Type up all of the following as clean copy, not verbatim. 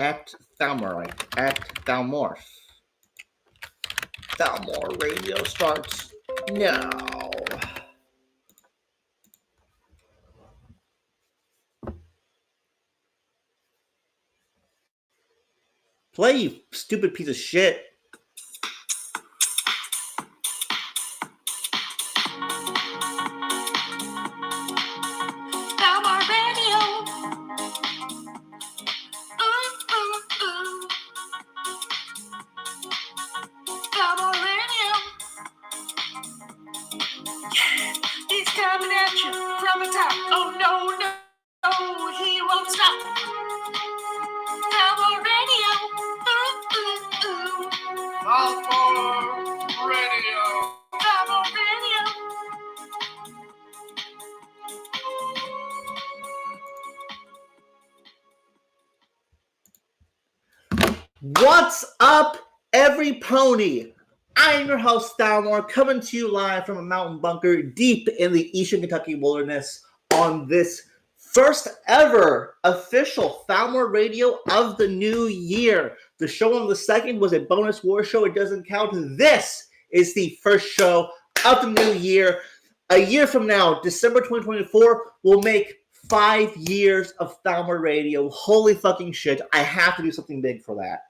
at Thalmor, at Thalmor. Thalmor Radio starts now. Play, you stupid piece of shit. Thalmor Radio. Ooh, ooh, ooh. Thalmor Radio. Yeah, he's coming at you from the top. Oh no, no, no, he won't stop. Thalmor Radio. Ooh, ooh, ooh. Thalmor Radio. Thalmor Radio. What's up, every pony? I'm your host, Thalmor, coming to you live from a mountain bunker deep in the Eastern Kentucky wilderness on this first ever official Thalmor Radio of the new year. The show on the 2nd was a bonus war show. It doesn't count. This is the first show of the new year. A year from now, December 2024, we'll make 5 years of Thalmor Radio. Holy fucking shit. I have to do something big for that.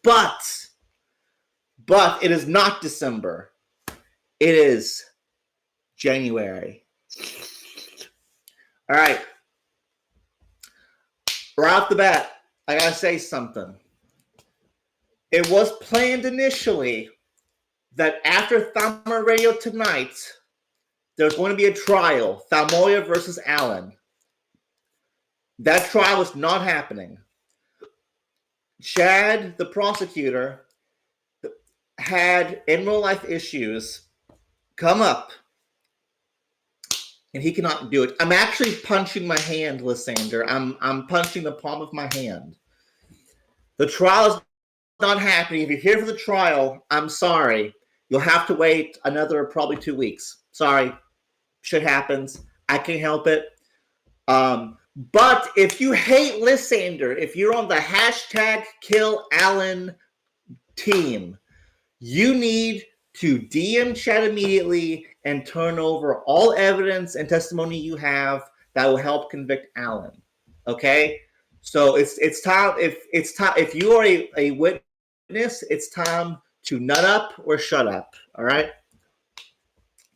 But it is not December. It is January. All right. Right off the bat, I gotta say something. It was planned initially that after Thalmor Radio tonight, there's going to be a trial, Thalmoya versus Allen. That trial is not happening. Chad, the prosecutor, had in real life issues come up, and he cannot do it. I'm actually punching my hand, Lysander. I'm punching the palm of my hand. The trial is not happening. If you're here for the trial, I'm sorry. You'll have to wait another probably 2 weeks. Sorry. Shit happens. I can't help it. But if you hate Lysander, if you're on the hashtag Kill Allen team, you need to DM Chad immediately and turn over all evidence and testimony you have that will help convict Allen. Okay? So it's time. If you are a witness, it's time to nut up or shut up. All right?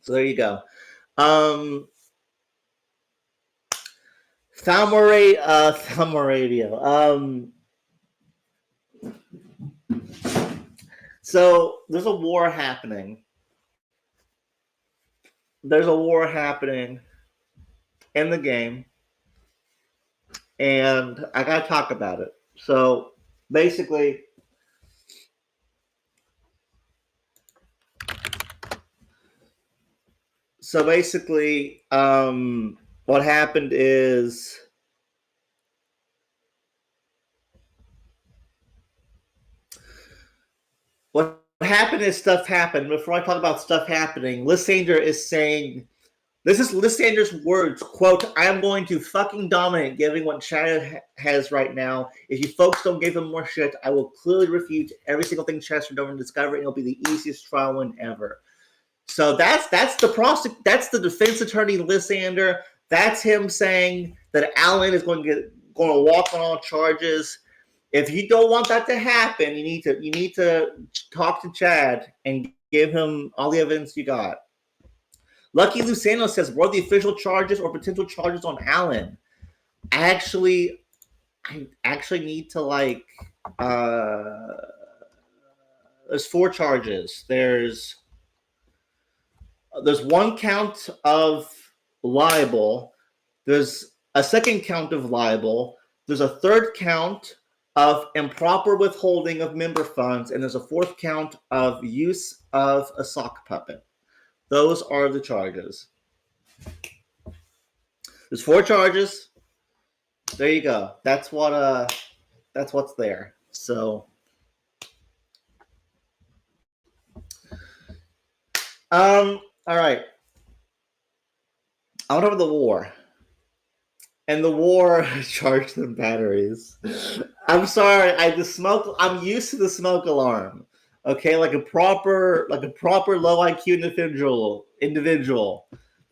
So there you go. Thalmor Radio. So there's a war happening. There's a war happening in the game, and I gotta talk about it. So basically, what happened is stuff happened. Before I talk about stuff happening, Lysander is saying, this is Lysander's words, quote, I am going to fucking dominate given what Chad has right now. If you folks don't give him more shit, I will clearly refute every single thing Chad's turned over and discover, and it'll be the easiest trial win ever. So that's the defense attorney, Lysander. That's him saying that Allen is going to walk on all charges. If you don't want that to happen, you need to talk to Chad and give him all the evidence you got. Lucky Lucano says, what are the official charges or potential charges on Allen? I actually need to there's 4 charges. There's 1 count of libel. There's a 2nd count of libel. There's a 3rd count of improper withholding of member funds, and there's a 4th count of use of a sock puppet. Those are the charges. There's 4 charges. There you go. That's what's there. So all right. I want to talk about the war. And the war charged them batteries. I'm sorry, I'm used to the smoke alarm. Okay, like a proper low IQ individual. The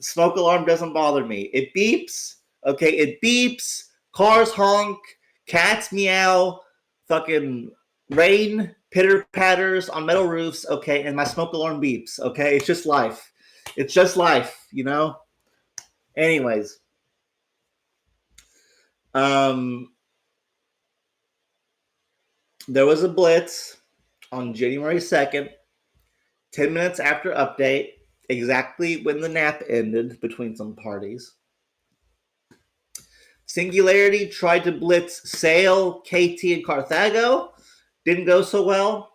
smoke alarm doesn't bother me. It beeps. Okay, it beeps. Cars honk. Cats meow. Fucking rain pitter patters on metal roofs. Okay, and my smoke alarm beeps. Okay, it's just life. It's just life, you know. Anyways, um, there was a blitz on January 2nd, 10 minutes after update, exactly when the nap ended between some parties. Singularity tried to blitz Sail, KT, and Carthago. Didn't go so well.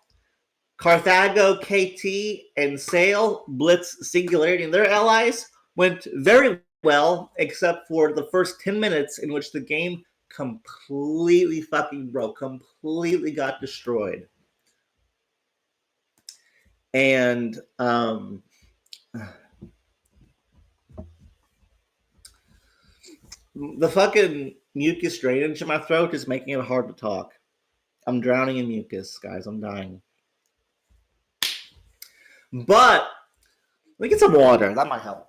Carthago, KT, and Sail blitz Singularity and their allies. Went very well, except for the first 10 minutes in which the game completely fucking broke, completely got destroyed. And the fucking mucus drainage in my throat is making it hard to talk. I'm drowning in mucus, guys. I'm dying. But let me get some water. That might help.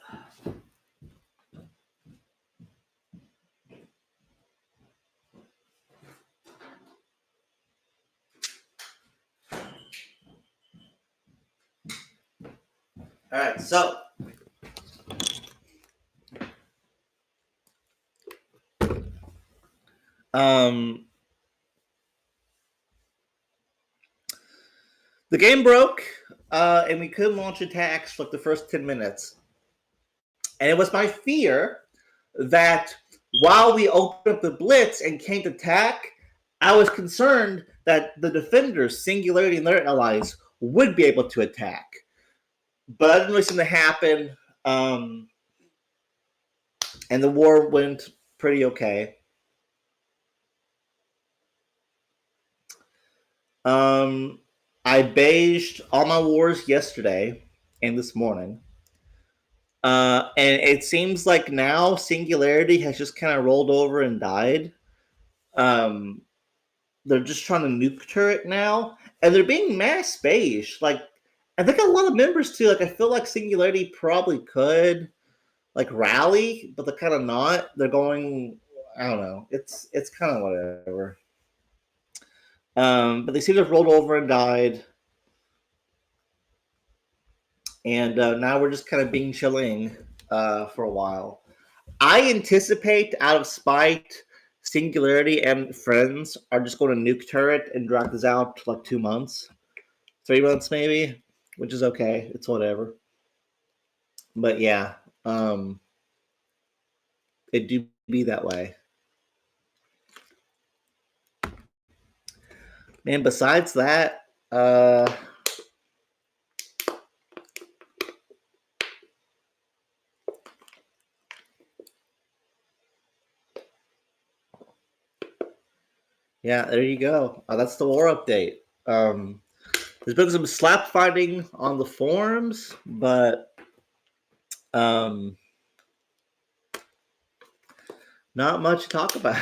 All right, so the game broke, and we couldn't launch attacks for like the first 10 minutes. And it was my fear that while we opened up the blitz and came to attack, I was concerned that the defenders, Singularity and their allies, would be able to attack. But that didn't really seem to happen. And the war went pretty okay. I beiged all my wars yesterday and this morning. And it seems like now Singularity has just kind of rolled over and died. They're just trying to nuke turret now. And they're being mass beige. Like, I think a lot of members too. Like, I feel like Singularity probably could like rally, but they're kind of not. They're going, I don't know. It's kind of whatever. But they seem to have rolled over and died. And now we're just kind of being chilling for a while. I anticipate, out of spite, Singularity and friends are just going to nuke turret and drag this out for like 2 months, 3 months maybe, which is okay. It's whatever. But yeah, it do be that way. Man, besides that, yeah, there you go. That's the war update. There's been some slap fighting on the forums, but not much to talk about.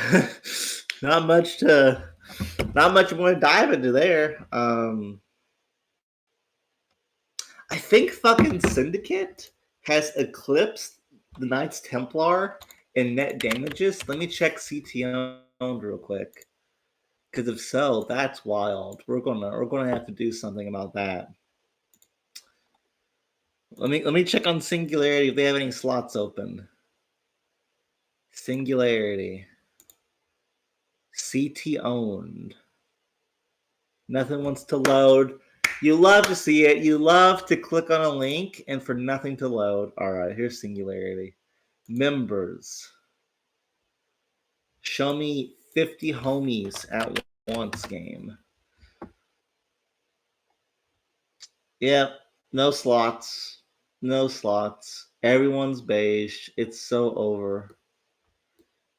not much I want to dive into there. I think fucking Syndicate has eclipsed the Knights Templar in net damages. Let me check CTO real quick. Because if so, that's wild. We're gonna have to do something about that. Let me check on Singularity if they have any slots open. Singularity. CT owned. Nothing wants to load. You love to see it. You love to click on a link and for nothing to load. All right, here's Singularity. Members. Show me 50 homies at once game. Yep, no slots. No slots. Everyone's beige. It's so over.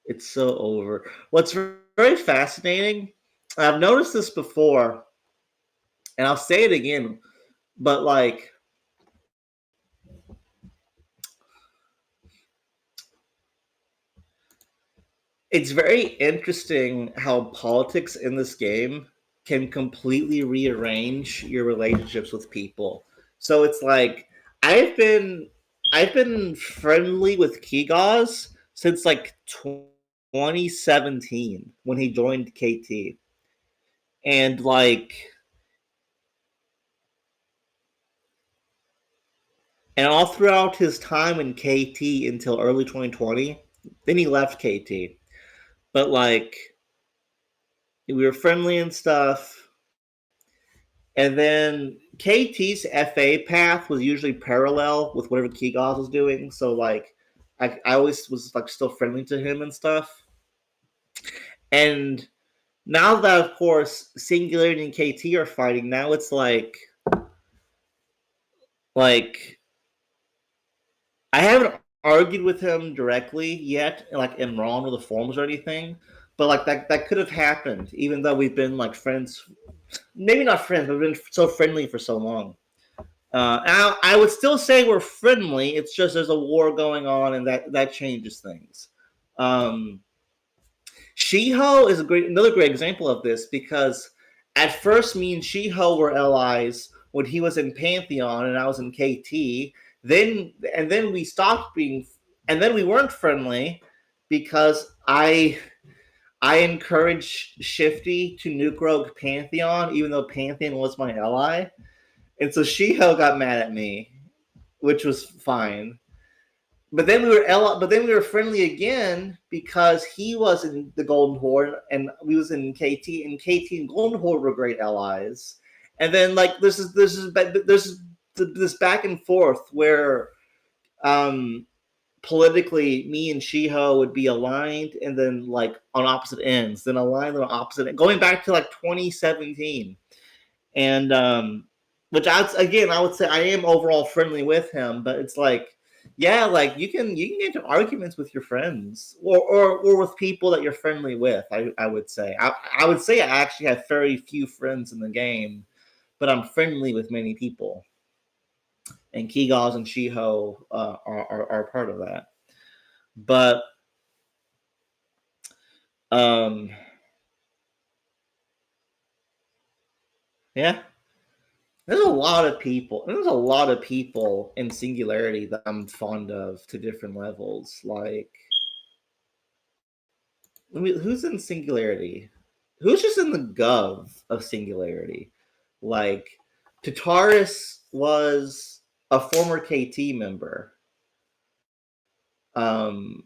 It's so over. What's very fascinating, I've noticed this before, and I'll say it again, but like, It's very interesting how politics in this game can completely rearrange your relationships with people. So it's like I've been I've been friendly with Kigaz since like 2017 when he joined KT. And like and all throughout his time in KT until early 2020, then he left KT. But like we were friendly and stuff. And then KT's FA path was usually parallel with whatever Kigaz was doing. So like I always was like still friendly to him and stuff. And now that of course Singularity and KT are fighting, now it's like I haven't argued with him directly yet, like in Ron or the forums or anything. But like that could have happened, even though we've been like friends, maybe not friends, but we've been so friendly for so long. I would still say we're friendly. It's just there's a war going on, and that changes things. Um, Shiho is another great example of this because at first me and Shiho were allies when he was in Pantheon and I was in KT. Then we stopped being, and then we weren't friendly because I encouraged Shifty to nuke Rogue Pantheon, even though Pantheon was my ally. And so Shiho got mad at me, which was fine. But then we were friendly again because he was in the Golden Horde and we was in KT, and KT and Golden Horde were great allies. And then like this is this back and forth where politically me and Shiho would be aligned and then like on opposite ends, then aligned on opposite going back to like 2017. And which I would say I am overall friendly with him, but it's like yeah, like you can get into arguments with your friends or with people that you're friendly with. I would say I would say I actually have very few friends in the game, but I'm friendly with many people. And Kigaz and Shiho are part of that. But um, yeah, there's a lot of people. There's a lot of people in Singularity that I'm fond of to different levels. Like, who's in Singularity? Who's just in the gov of Singularity? Like, Tataris was a former KT member. Um,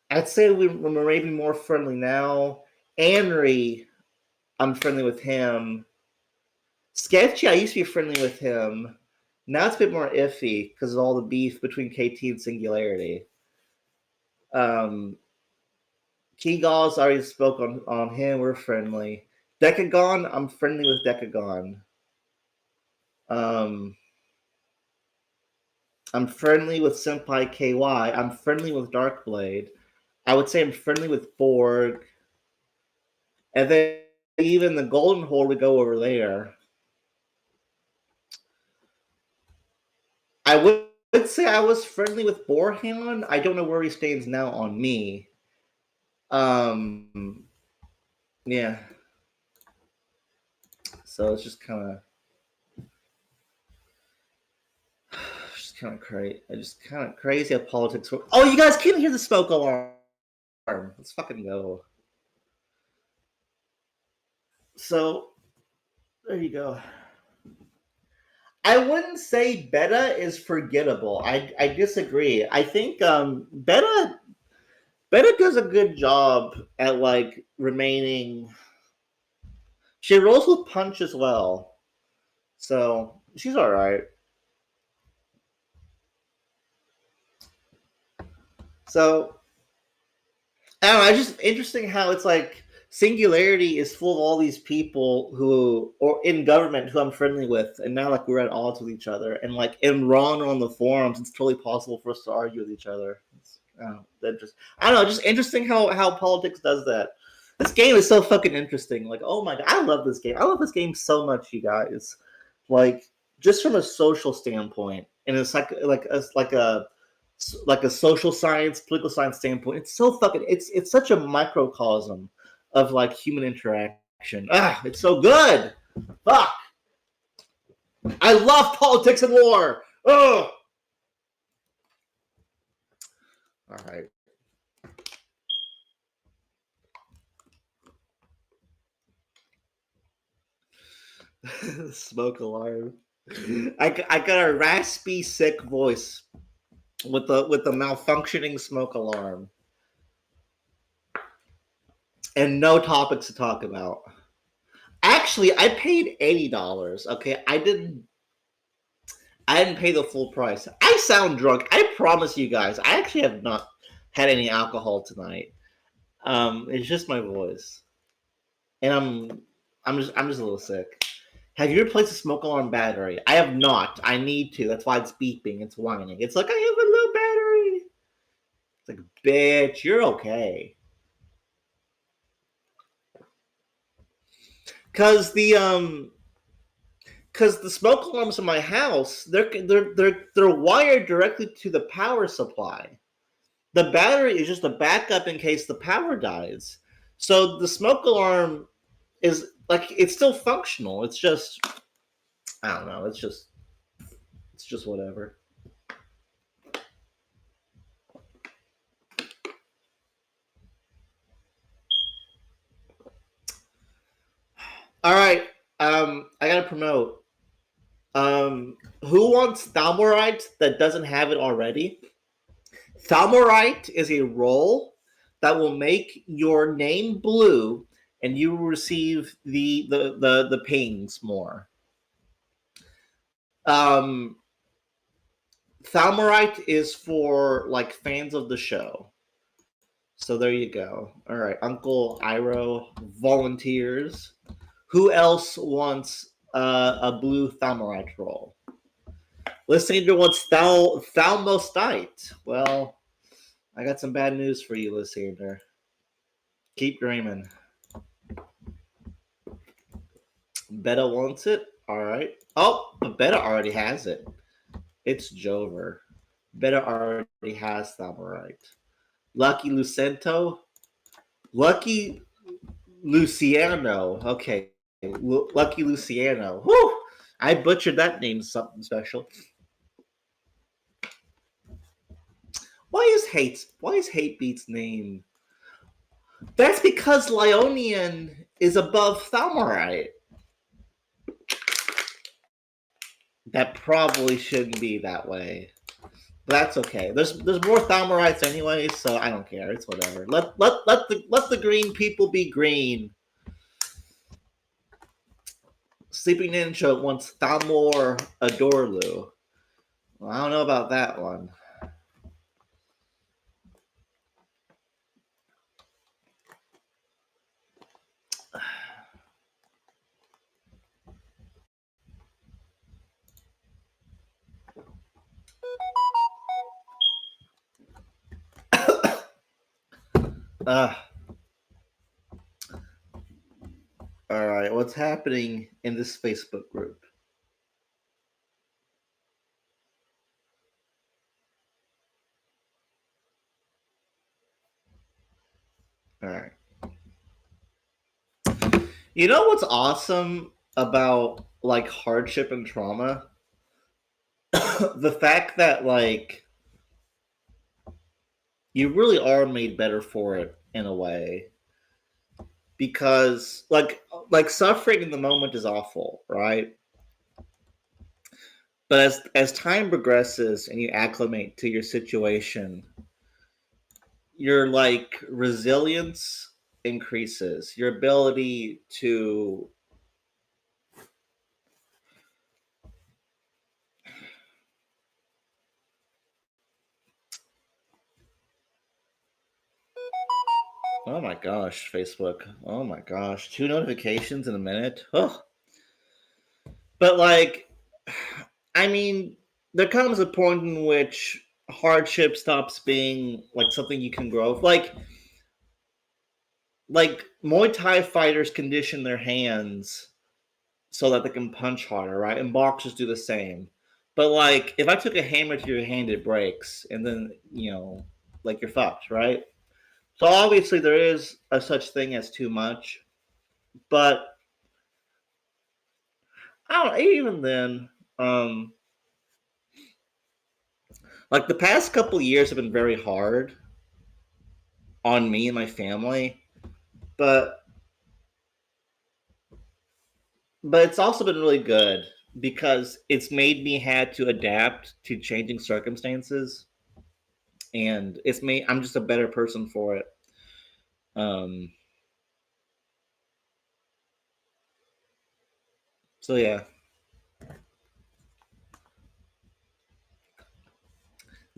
I'd say we're maybe more friendly now. Anri, I'm friendly with him. Sketchy, I used to be friendly with him. Now it's a bit more iffy because of all the beef between KT and Singularity. Kigaz already spoke on him. We're friendly. Decagon, I'm friendly with Decagon. I'm friendly with Senpai KY. I'm friendly with Darkblade. I would say I'm friendly with Borg. And then even the Golden Horde would go over there. I would say I was friendly with Borhan. I don't know where he stands now on me. Yeah. So it's just kind of crazy. Just kind of crazy how politics work. Oh, you guys can't hear the smoke alarm. Let's fucking go. So there you go. I wouldn't say Beta is forgettable. I disagree. I think Beta does a good job at like remaining. She rolls with punch as well, so she's all right. So I don't know. It's just interesting how it's like Singularity is full of all these people who, or in government, who I'm friendly with, and now like we're at odds with each other. And like in Ron or on the forums, it's totally possible for us to argue with each other. I don't know, just interesting how politics does that. This game is so fucking interesting. Like, oh my god, I love this game. I love this game so much, you guys. Like, just from a social standpoint, and it's like a like a social science, political science standpoint. It's so fucking. It's such a microcosm of like human interaction. It's so good. Fuck. I love politics and war. Ugh. All right. Smoke alarm. I got a raspy, sick voice with the malfunctioning smoke alarm, and no topics to talk about. Actually, I paid $80. Okay, I didn't pay the full price. I sound drunk. I promise you guys. I actually have not had any alcohol tonight. It's just my voice, and I'm just a little sick. Have you replaced a smoke alarm battery? I have not. I need to. That's why it's beeping. It's whining. It's like, I have a low battery. It's like, bitch, you're okay. Cause the smoke alarms in my house, they're wired directly to the power supply. The battery is just a backup in case the power dies. So the smoke alarm is like, it's still functional. It's just, I don't know. It's just whatever. All right. I gotta promote. Who wants Thalmorite that doesn't have it already? Thalmorite is a roll that will make your name blue, and you will receive the pings more. Thalmorite is for like fans of the show. So there you go. All right, Uncle Iro volunteers. Who else wants a blue Thalmorite roll? Lysander wants Thalmostite. Well, I got some bad news for you, Lysander. Keep dreaming. Betta wants it. All right. Oh, but Betta already has it. It's Jover. Betta already has Thalmorite. Lucky Lucento. Lucky Luciano. Okay. Lucky Luciano. Whew! I butchered that name, something special. Why is Hatebeat's name? That's because Lionian is above Thalmorite. That probably shouldn't be that way. But that's okay. There's more Thalmorites anyway, so I don't care. It's whatever. Let the green people be green. Sleeping Ninja wants Thalmor Adorlu. Well, I don't know about that one. All right, what's happening in this Facebook group? All right. You know what's awesome about like hardship and trauma? The fact that like you really are made better for it in a way. Because like suffering in the moment is awful, right? But as time progresses and you acclimate to your situation, your like resilience increases. Your ability to Oh my gosh, Facebook. Oh my gosh, 2 notifications in a minute. Oh. But like, I mean, there comes a point in which hardship stops being like something you can grow. Like Muay Thai fighters condition their hands so that they can punch harder, right? And boxers do the same. But like, if I took a hammer to your hand, it breaks, and then like you're fucked, right? So obviously there is a such thing as too much, but I don't. Even then, um, like the past couple of years have been very hard on me and my family, but it's also been really good because it's made me had to adapt to changing circumstances, and it's made I'm just a better person for it. Um, so yeah.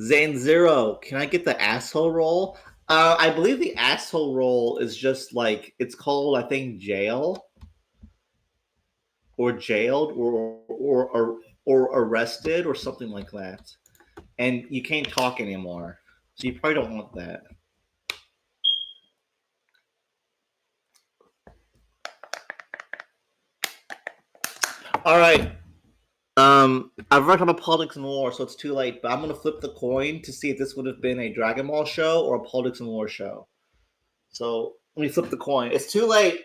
Zane Zero, can I get the asshole roll? I believe the asshole roll is just like it's called, I think, jail or jailed or arrested or something like that, and you can't talk anymore. So you probably don't want that. All right. I've read about politics and war, so it's too late. But I'm gonna flip the coin to see if this would have been a Dragon Ball show or a politics and war show. So let me flip the coin. It's too late,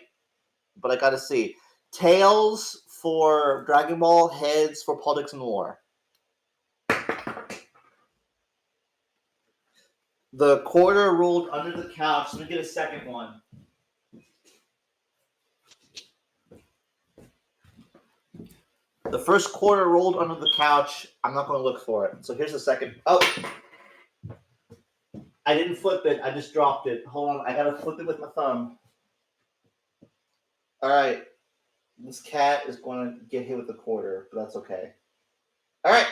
but I gotta see. Tails for Dragon Ball, heads for politics and war. The quarter rolled under the couch. Let me get a second one. The first quarter rolled under the couch. I'm not going to look for it. So here's the second. Oh, I didn't flip it. I just dropped it. Hold on. I got to flip it with my thumb. All right. This cat is going to get hit with the quarter, but that's okay. All right.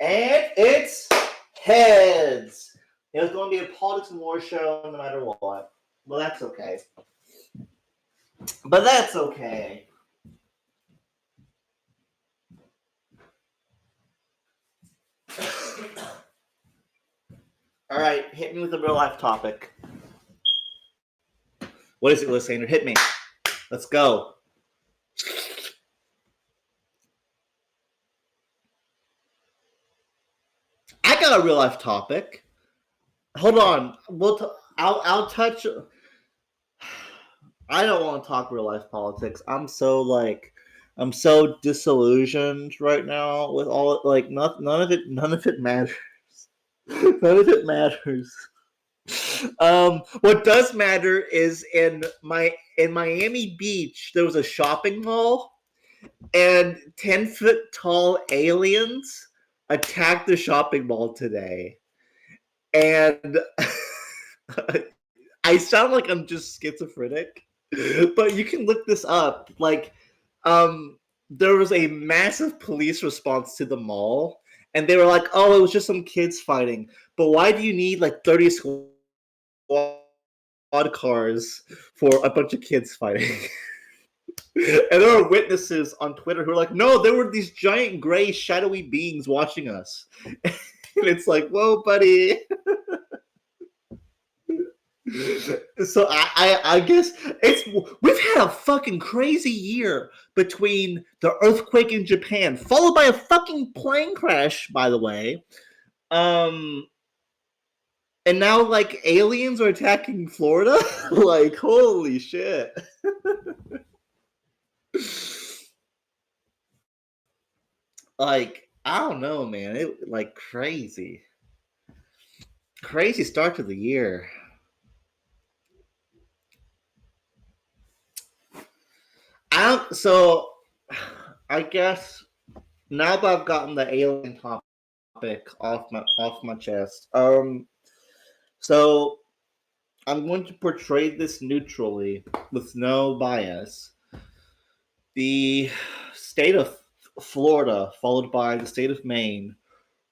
And it's heads. It was going to be a politics and war show no matter what. Well, that's okay. But that's okay. All right, hit me with a real life topic. What is it, Lysander? Hit me. Let's go. I got a real life topic. Hold on. I'll touch. I don't want to talk real life politics. I'm so disillusioned right now with all like none of it matters. None of it matters. What does matter is in Miami Beach there was a shopping mall and 10-foot tall aliens attacked the shopping mall today. And I sound like I'm just schizophrenic, but you can look this up. Like, there was a massive police response to the mall, and they were like, "Oh, it was just some kids fighting." But why do you need like 30 squad cars for a bunch of kids fighting? And there are witnesses on Twitter who are like, "No, there were these giant gray shadowy beings watching us." And it's like, "Whoa, buddy." So I guess we've had a fucking crazy year between the earthquake in Japan, followed by a fucking plane crash, by the way. And now like aliens are attacking Florida. Like, holy shit. Like, I don't know, man. It like crazy. Crazy start to the year. So I guess now that I've gotten the alien topic off my chest, so I'm going to portray this neutrally with no bias. The state of Florida, followed by the state of Maine,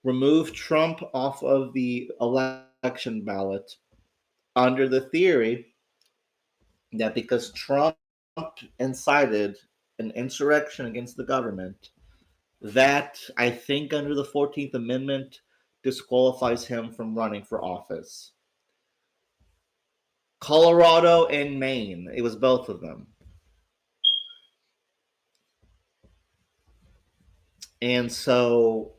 removed Trump off of the election ballot under the theory that because Trump incited an insurrection against the government, that I think under the 14th Amendment disqualifies him from running for office. Colorado and Maine, it was both of them. And so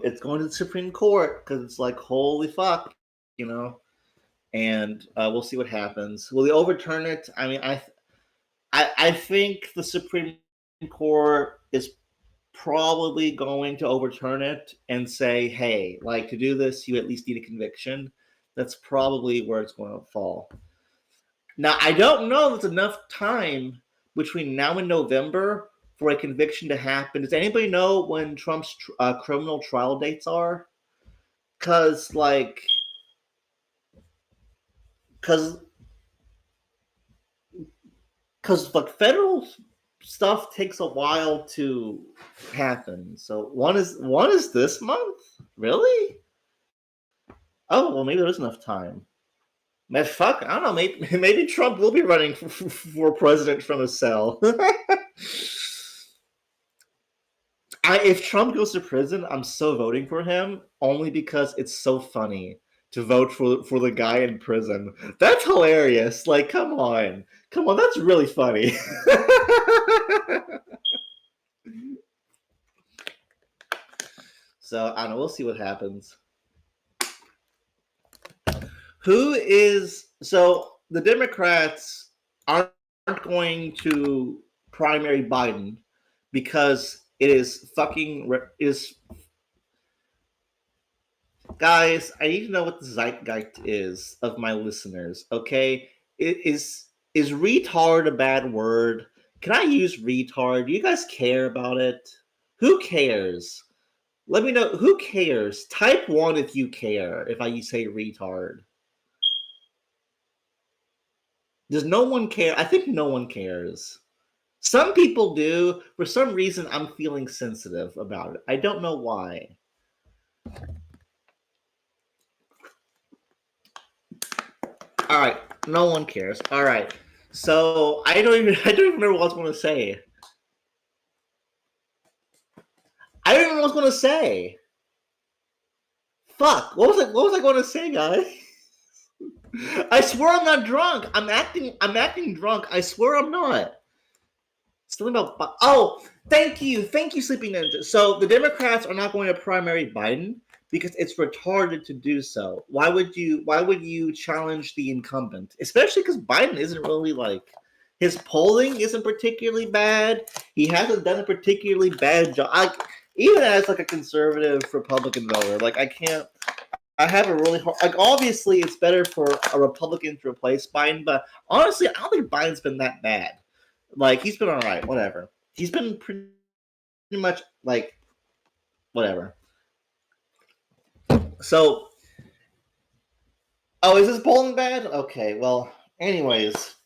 it's going to the Supreme Court because it's like, holy fuck, you know. And we'll see what happens. Will they overturn it? I mean, I think the Supreme Court is probably going to overturn it and say, hey, like to do this, you at least need a conviction. That's probably where it's going to fall. Now, I don't know if there's enough time between now and November for a conviction to happen. Does anybody know when Trump's criminal trial dates are? Because, like, because federal stuff takes a while to happen. So one is this month, really? Oh well, maybe there's enough time. Man, fuck, I don't know. Maybe Trump will be running for president from a cell. If Trump goes to prison, I'm so voting for him only because it's so funny to vote for the guy in prison. That's hilarious. Like, come on, that's really funny. So I don't know. We'll see what happens. So the Democrats aren't going to primary Biden because it is guys, I need to know what the zeitgeist is of my listeners, okay? Is retard a bad word? Can I use retard? Do you guys care about it? Who cares? Let me know. Who cares? Type 1 if you care if I say retard. Does no one care? I think no one cares. Some people do. For some reason, I'm feeling sensitive about it. I don't know why. All right, no one cares. All right, so I don't even remember what I was going to say. I don't even know what I was going to say. Fuck. What was I going to say, guys? I swear I'm not drunk. I'm acting drunk. I swear I'm not. Something about thank you, Sleeping Ninja. So the Democrats are not going to primary Biden because it's retarded to do so. Why would you challenge the incumbent? Especially because Biden isn't really like his polling isn't particularly bad. He hasn't done a particularly bad job. Even as like a conservative Republican voter, like I have a really hard. Like obviously, it's better for a Republican to replace Biden, but honestly, I don't think Biden's been that bad. Like he's been all right, whatever. He's been pretty much like whatever. So, is this polling bad? Okay, well, anyways,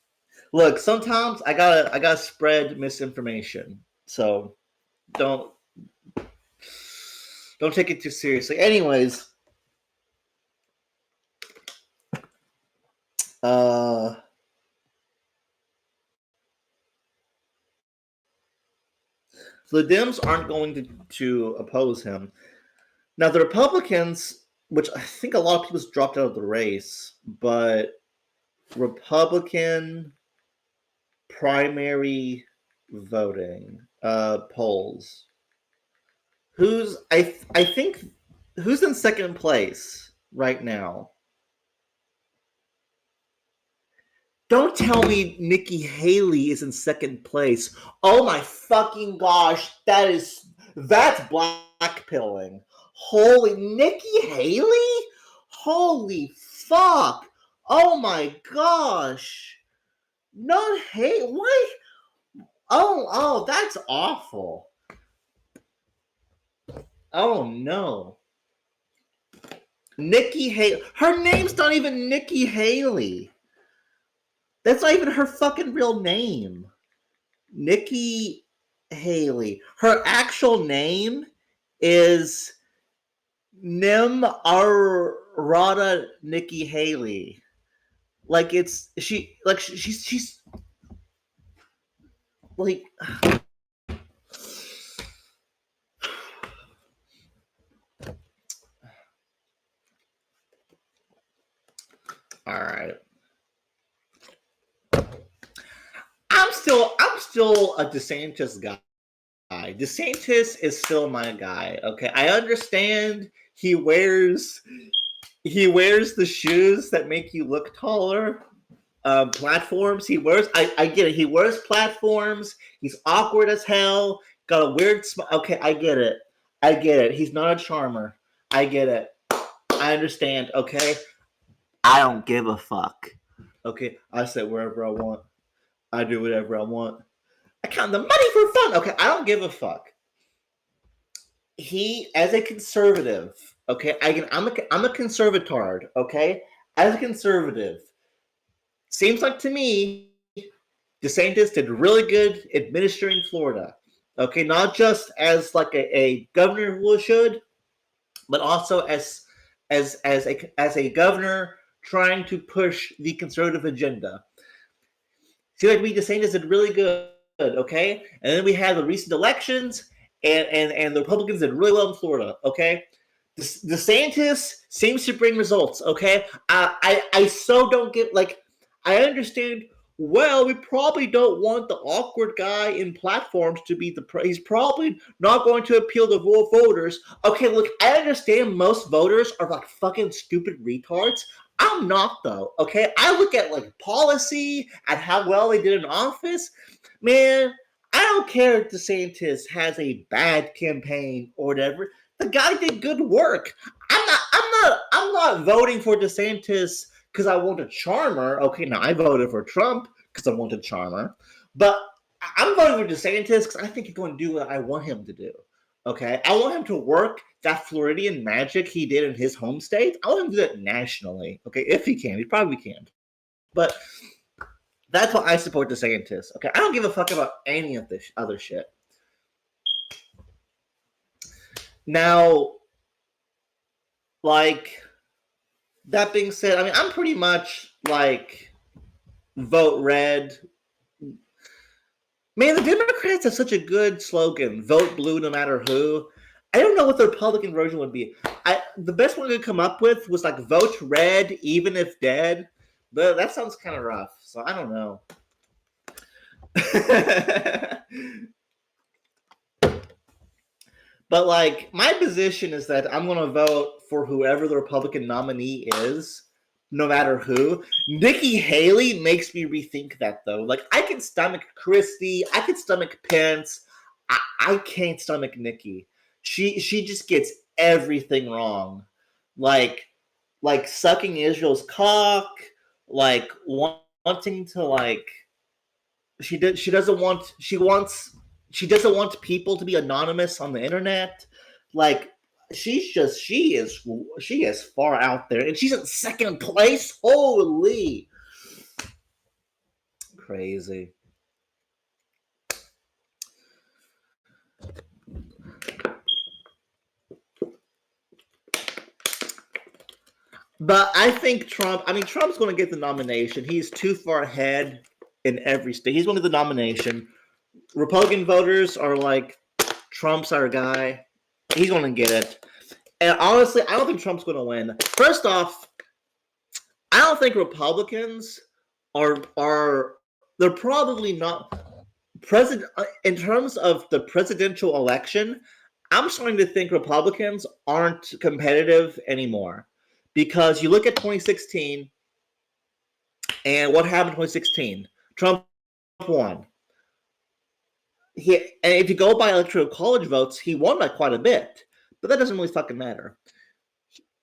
look, sometimes I gotta spread misinformation, so don't take it too seriously. Anyways, so the Dems aren't going to oppose him. Now the Republicans, which I think a lot of people's dropped out of the race, but Republican primary voting polls. I think who's in second place right now? Don't tell me Nikki Haley is in second place. Oh my fucking gosh, that's blackpilling. Holy Nikki Haley? Holy fuck. Oh my gosh. Not Haley. What? Oh, that's awful. Oh no. Nikki Haley. Her name's not even Nikki Haley. That's not even her fucking real name. Nikki Haley. Her actual name is Nim Arada Nikki Haley. Like she's like all right. I'm still a DeSantis guy. guy. DeSantis is still my guy. Okay, I understand he wears the shoes that make you look taller. Platforms. He wears. I get it. He wears platforms. He's awkward as hell. Got a weird smile. Okay, I get it. I get it. He's not a charmer. I get it. I understand. Okay. I don't give a fuck. Okay, I sit wherever I want. I do whatever I want. I count the money for fun. Okay, I don't give a fuck. He, as a conservative, okay, I'm a conservatard. Okay, as a conservative, seems like to me, DeSantis did really good administering Florida. Okay, not just as like a governor who should, but also as a governor trying to push the conservative agenda. See, like DeSantis did really good. Okay, and then we had the recent elections, and the Republicans did really well in Florida. Okay, DeSantis seems to bring results. Okay, I so don't get like I understand. Well, we probably don't want the awkward guy in platforms to be he's probably not going to appeal to voters. Okay, look, I understand most voters are like fucking stupid retards. I'm not though. Okay, I look at like policy and how well they did in office. Man, I don't care if DeSantis has a bad campaign or whatever. The guy did good work. I'm not voting for DeSantis because I want a charmer. Okay, now I voted for Trump because I want a charmer. But I'm voting for DeSantis because I think he's going to do what I want him to do. Okay, I want him to work that Floridian magic he did in his home state. I want him to do it nationally. Okay, if he can, he probably can. But that's why I support DeSantis. Okay, I don't give a fuck about any of this other shit. Now, like, that being said, I mean, I'm pretty much like vote red. Man, the Democrats have such a good slogan: "Vote blue, no matter who." I don't know what the Republican version would be. The best one I could come up with was like "Vote red, even if dead," but that sounds kind of rough. So I don't know. But like, my position is that I'm going to vote for whoever the Republican nominee is, no matter who. Nikki Haley makes me rethink that though. Like, I can stomach Christie, I can stomach Pence. I can't stomach Nikki. She just gets everything wrong. Like sucking Israel's cock, like wanting to like she doesn't want people to be anonymous on the internet. Like she is far out there, and she's in second place. Holy crazy. But I think Trump's going to get the nomination. He's too far ahead in every state. He's going to get the nomination. Republican voters are like, Trump's our guy. He's going to get it. And honestly, I don't think Trump's going to win. First off, I don't think Republicans they're probably not in terms of the presidential election. I'm starting to think Republicans aren't competitive anymore. Because you look at 2016, and what happened in 2016? Trump won. And if you go by electoral college votes, he won by quite a bit. But that doesn't really fucking matter.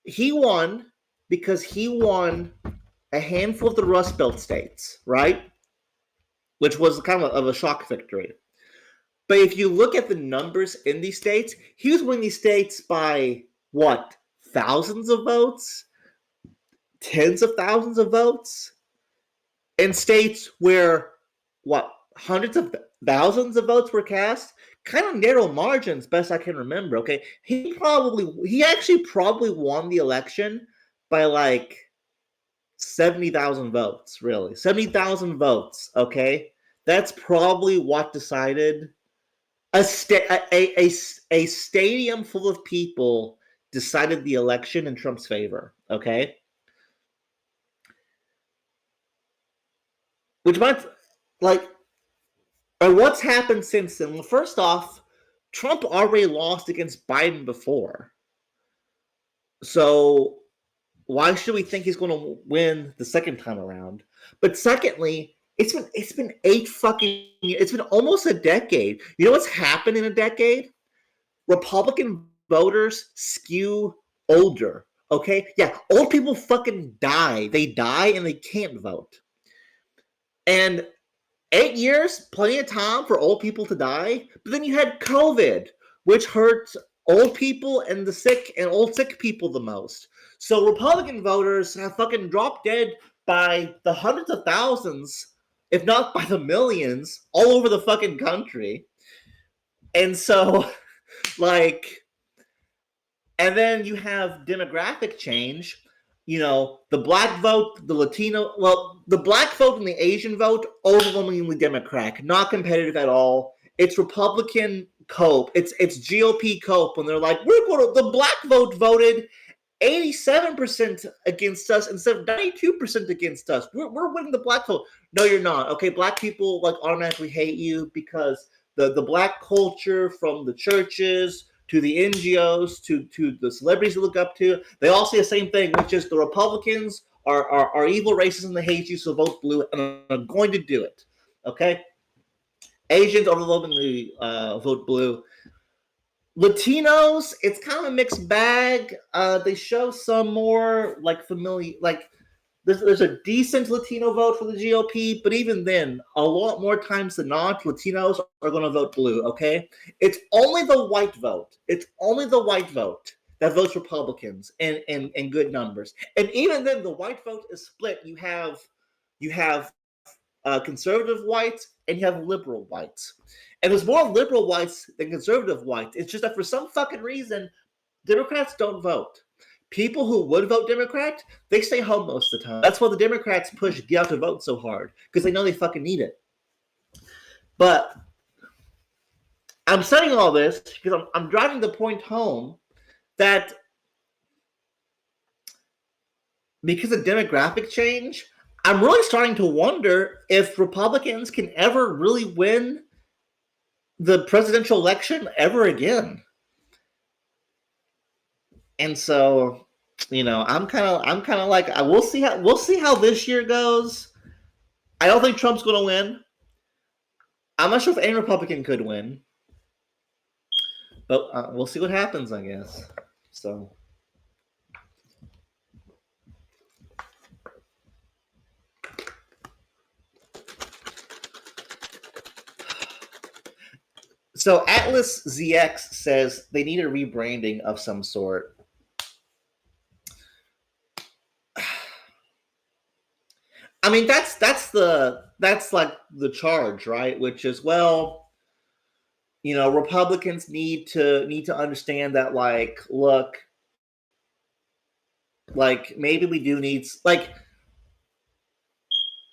He won because he won a handful of the Rust Belt states, right? Which was kind of a shock victory. But if you look at the numbers in these states, he was winning these states by, what, thousands of votes? Tens of thousands of votes in states where hundreds of thousands of votes were cast, kind of narrow margins, best I can remember. Okay, he actually probably won the election by like 70,000 votes. Really, 70,000 votes. Okay, that's probably what decided a stadium full of people decided the election in Trump's favor. Okay. Which might, like, or what's happened since then? Well, first off, Trump already lost against Biden before. So why should we think he's going to win the second time around? But secondly, it's been 8 fucking years. It's been almost a decade. You know what's happened in a decade? Republican voters skew older. Okay? Yeah, old people fucking die. They die and they can't vote. And 8 years, plenty of time for old people to die. But then you had COVID, which hurt old people and the sick and old sick people the most. So Republican voters have fucking dropped dead by the hundreds of thousands, if not by the millions, all over the fucking country. And so, like, and then you have demographic change. You know, the black vote, the Latino, well, the black vote and the Asian vote, overwhelmingly Democrat, not competitive at all. It's Republican cope. It's GOP cope when they're like, we're going to, the black vote voted 87% against us instead of 92% against us. We're winning the black vote. No, you're not. Okay, black people like automatically hate you because the black culture from the churches to the NGOs, to the celebrities you look up to, they all say the same thing, which is the Republicans are evil, racist, and they hate you, so vote blue, and I'm going to do it. Okay? Asians overwhelmingly vote blue. Latinos, it's kind of a mixed bag. They show some more like familiar, like there's a decent Latino vote for the GOP, but even then, a lot more times than not, Latinos are going to vote blue, okay? It's only the white vote. It's only the white vote that votes Republicans in good numbers. And even then, the white vote is split. You have conservative whites and you have liberal whites. And there's more liberal whites than conservative whites. It's just that for some fucking reason, Democrats don't vote. People who would vote Democrat, they stay home most of the time. That's why the Democrats push get out to vote so hard, because they know they fucking need it. But I'm saying all this because I'm driving the point home that because of demographic change, I'm really starting to wonder if Republicans can ever really win the presidential election ever again. And so, you know, I'm kind of like, we'll see how this year goes. I don't think Trump's going to win. I'm not sure if any Republican could win, but we'll see what happens, I guess. So, Atlas ZX says they need a rebranding of some sort. I mean, that's like the charge, right? Which is, well, you know, Republicans need to understand that, like, look, like maybe we do need, like,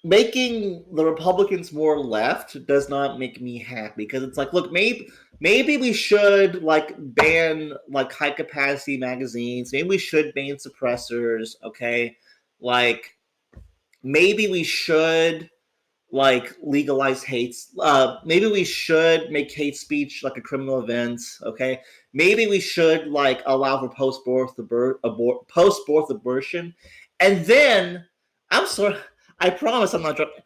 making the Republicans more left does not make me happy, because it's like, look, maybe we should like ban like high capacity magazines. Maybe we should ban suppressors. Okay, like maybe we should like legalize hates. Maybe we should make hate speech like a criminal offense. Okay, maybe we should like allow for post-birth abortion, and then I'm sorry, I promise I'm not joking.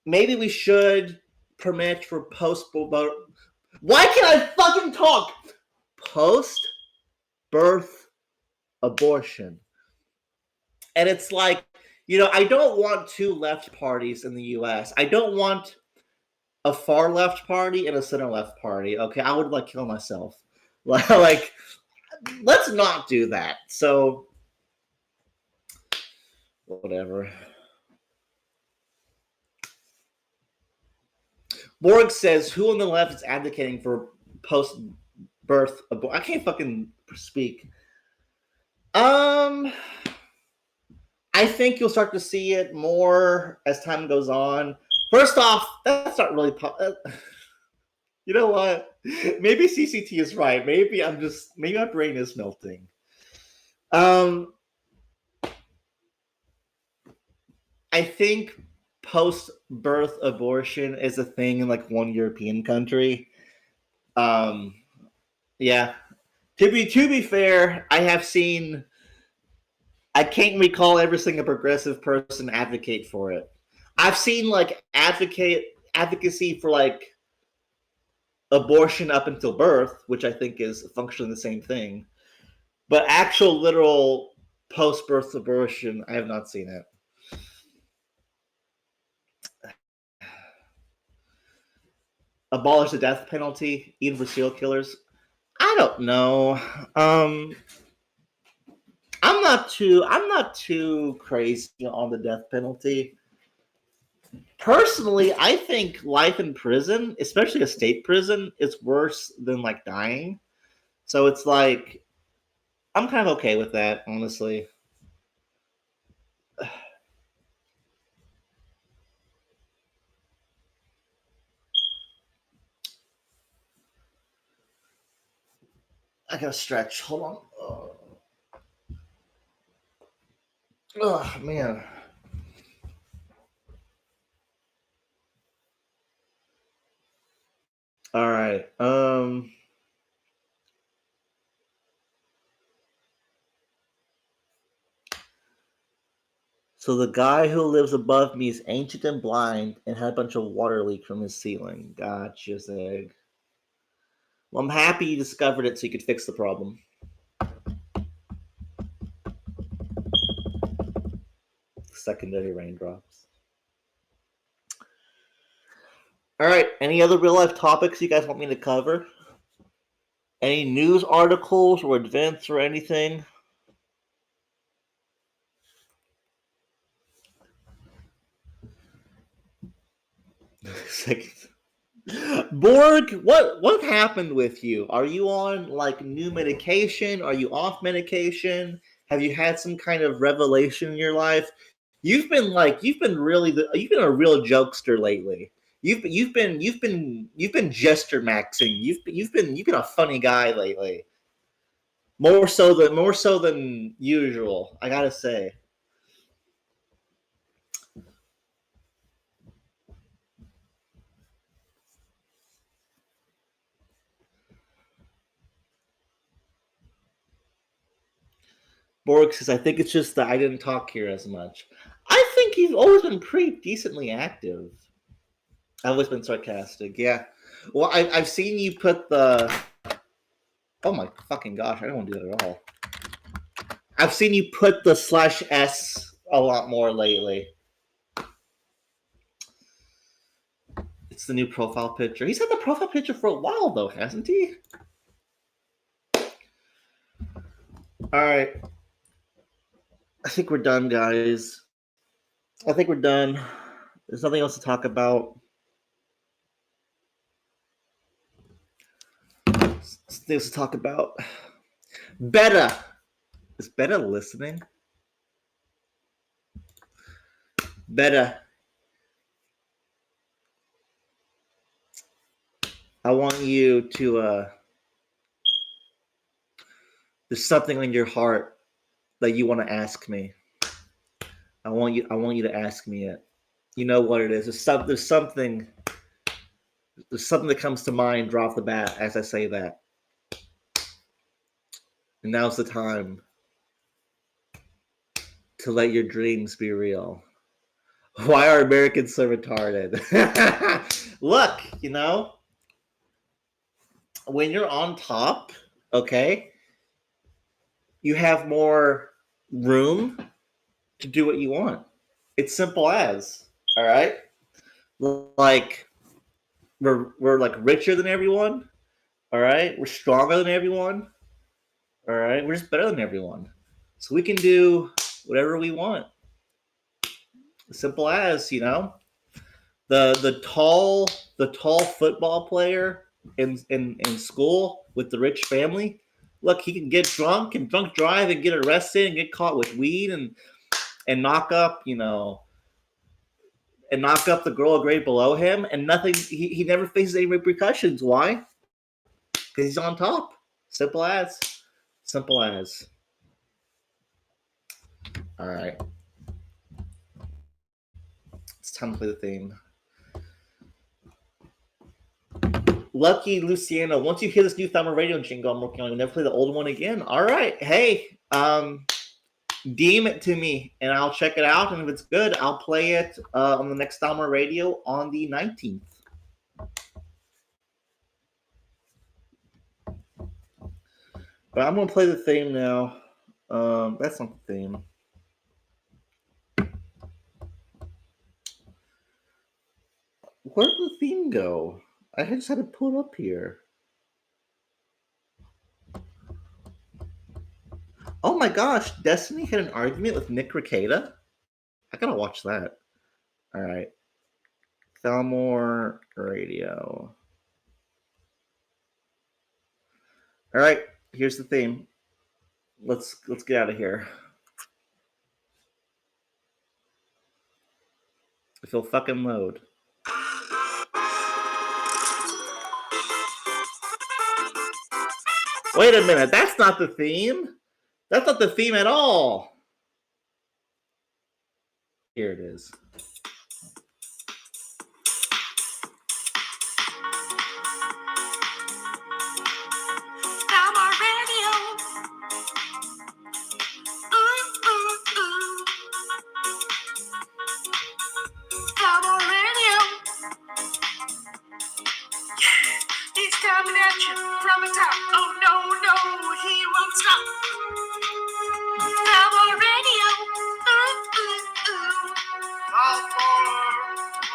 Maybe we should permit for post-birth. Why can't I fucking talk? Post-birth abortion, and it's like, you know, I don't want two left parties in the U.S. I don't want a far left party and a center left party. Okay, I would like kill myself. Like, let's not do that. So, whatever. Borg says, who on the left is advocating for post-birth abortion? I can't fucking speak. I think you'll start to see it more as time goes on. First off, that's not really... You know what? Maybe CCT is right. Maybe my brain is melting. I think post-birth abortion is a thing in like one European country. Yeah. To be fair, I have seen. I can't recall every single progressive person advocate for it. I've seen like advocacy for like abortion up until birth, which I think is functionally the same thing. But actual literal post-birth abortion, I have not seen it. Abolish the death penalty, even for serial killers. I don't know. Um, I'm not too crazy on the death penalty. Personally, I think life in prison, especially a state prison, is worse than like dying. So it's like I'm kind of okay with that, honestly. I gotta stretch. Hold on. Oh man. All right. So the guy who lives above me is ancient and blind and had a bunch of water leak from his ceiling. Gotcha, Zig. Well, I'm happy you discovered it so you could fix the problem. Secondary raindrops. All right. Any other real life topics you guys want me to cover? Any news articles or events or anything? Second. Borg, what happened with you? Are you on like new medication? Are you off medication? Have you had some kind of revelation in your life? You've been a real jokester lately. You've been jester maxing. You've been a funny guy lately. More so than usual. I gotta say. Borg says, I think it's just that I didn't talk here as much. I think you've always been pretty decently active. I've always been sarcastic, yeah. Well, I've seen you put the. Oh my fucking gosh, I don't want to do that at all. I've seen you put the /s a lot more lately. It's the new profile picture. He's had the profile picture for a while, though, hasn't he? Alright. I think we're done, guys. I think we're done. There's nothing else to talk about. Things to talk about. Beta. Is Beta listening? Beta. I want you to there's something on your heart that you want to ask me. I want you to ask me it. You know what it is. There's something that comes to mind right off the bat as I say that. And now's the time to let your dreams be real. Why are Americans so retarded? Look, when you're on top, okay, you have more room to do what you want. It's simple as, all right? Like we're like richer than everyone, all right? We're stronger than everyone, all right? We're just better than everyone. So we can do whatever we want. Simple as, the tall football player in school with the rich family. Look, he can get drunk and drunk drive and get arrested and get caught with weed and knock up the girl a grade below him, and nothing. He never faces any repercussions. Why? Because he's on top. Simple as. Simple as. All right. It's time to play the theme. Lucky Luciano, once you hear this new Thalmor Radio jingle I'm working on, you'll never play the old one again. All right, hey, DM it to me and I'll check it out, and if it's good, I'll play it on the next Thalmor Radio on the 19th. But I'm gonna play the theme now. That's not the theme. Where did the theme go? I just had to pull it up here. Oh my gosh, Destiny had an argument with Nick Rekieta? I gotta watch that. Alright. Thalmor Radio. Alright, here's the theme. Let's get out of here. If he'll fucking load. Wait a minute, that's not the theme. That's not the theme at all. Here it is. Thalmor Radio. Ooh, ooh, ooh. Thalmor Radio. He's coming at you from the top. Oh no, no, he won't stop. Thalmor Radio. Ooh, ooh, ooh. Thalmor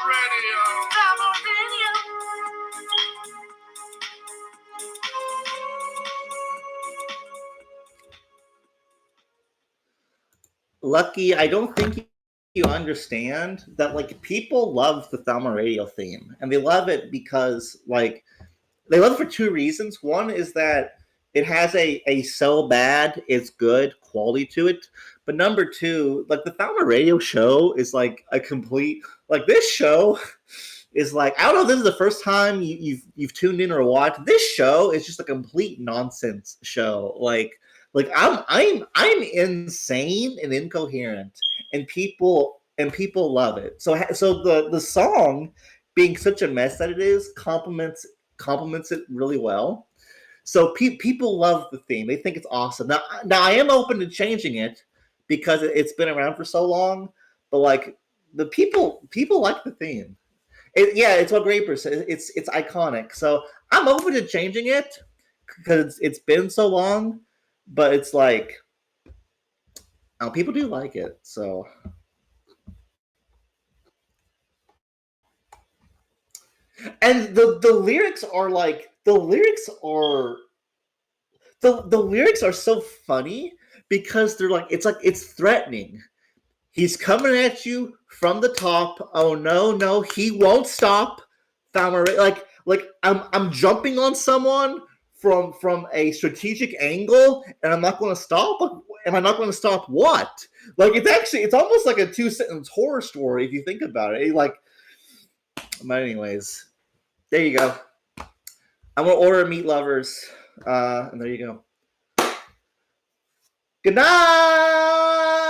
Radio. Thalmor Radio. Lucky, I don't think you understand that like people love the Thalmor Radio theme, and they love it because like they love it for two reasons. One is that it has a so bad it's good quality to it, but number two, like the Thalmor Radio show is like a complete like this show is like I don't know if this is the first time you've tuned in or watched. This show is just a complete nonsense show. Like I'm insane and incoherent, and people love it. So the song being such a mess that it is complements it really well. So people love the theme; they think it's awesome. Now I am open to changing it because it's been around for so long. But like the people like the theme. It's what Graper said. It's iconic. So I'm open to changing it because it's been so long. But it's like, people do like it, so. And the lyrics are like the lyrics are so funny because they're like it's threatening. He's coming at you from the top. Oh no, he won't stop. Like I'm jumping on someone from a strategic angle, and I'm not going to stop. Am I not going to stop what? Like it's almost like a 2-sentence horror story if you think about it. But anyways, there you go. I'm gonna order Meat Lovers, and there you go. Good night.